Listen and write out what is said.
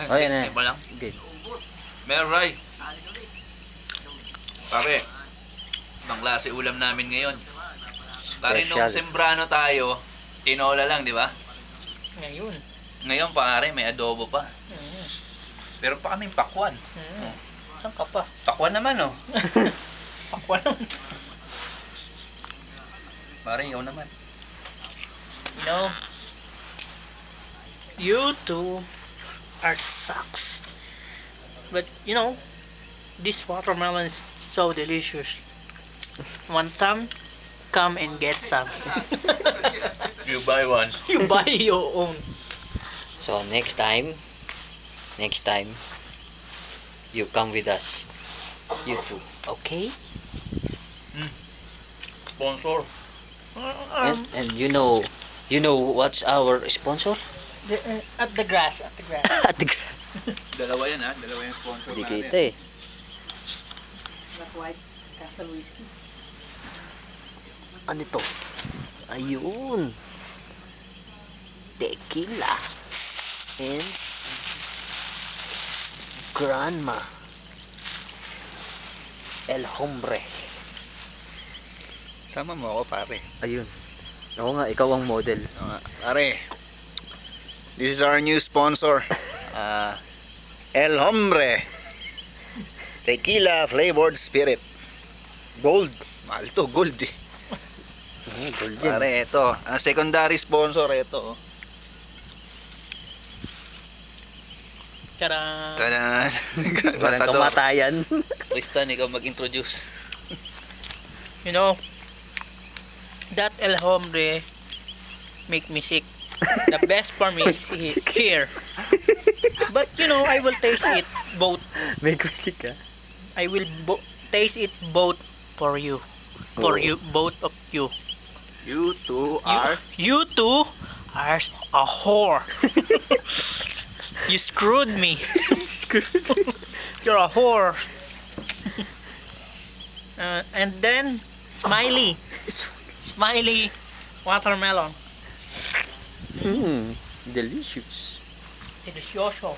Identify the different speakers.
Speaker 1: Oh, yan na.
Speaker 2: Iba lang.
Speaker 1: Okay.
Speaker 2: Meron, pare, ibang klase ulam namin ngayon. Pare, nung
Speaker 1: Special.
Speaker 2: sembrano tayo, tinola lang, di ba?
Speaker 3: Ngayon.
Speaker 2: Ngayon, pare, may adobo pa. Pero pa kaming pakwan.
Speaker 3: Saan ka pa?
Speaker 2: Pakwan naman, oh.
Speaker 3: Pakwan.
Speaker 2: Pare, ikaw naman.
Speaker 3: You know, you two are sucks. But you know, this watermelon is so delicious. Want some? Come and get some.
Speaker 2: You buy one.
Speaker 3: You buy your own.
Speaker 1: So next time, you come with us. You too. Okay?
Speaker 2: Sponsor.
Speaker 1: And you know what's our sponsor?
Speaker 3: At the grass.
Speaker 1: At the
Speaker 2: Dalawa yan, ha? Dalawa yung sponsor
Speaker 1: Hindi
Speaker 2: natin.
Speaker 1: kita eh.
Speaker 3: Black White Castle Whiskey.
Speaker 1: Ano to? Ayun. Tequila. And Grandma. El Hombre.
Speaker 2: Sama mo ako, pare.
Speaker 1: Ayun. Ako nga, ikaw ang model.
Speaker 2: Pare, this is our new sponsor. El Hombre. Tequila flavored spirit. Gold. Mahal to, gold eh.
Speaker 1: Golden.
Speaker 2: Pare, ito. Ang secondary sponsor, ito.
Speaker 3: Tara.
Speaker 2: Tada!
Speaker 1: Walang kamatayan.
Speaker 2: Tristan, ikaw mag-introduce.
Speaker 3: You know, that El Hombre make me sick. The best for me is here. But you know, I will taste it both.
Speaker 1: May kusik ka.
Speaker 3: I will taste it both for you. For you, both of you.
Speaker 2: You two are...
Speaker 3: You two are a whore. You screwed me. You're a whore. And then, Smiley. Smiley watermelon.
Speaker 1: Delicious.
Speaker 3: Delicioso.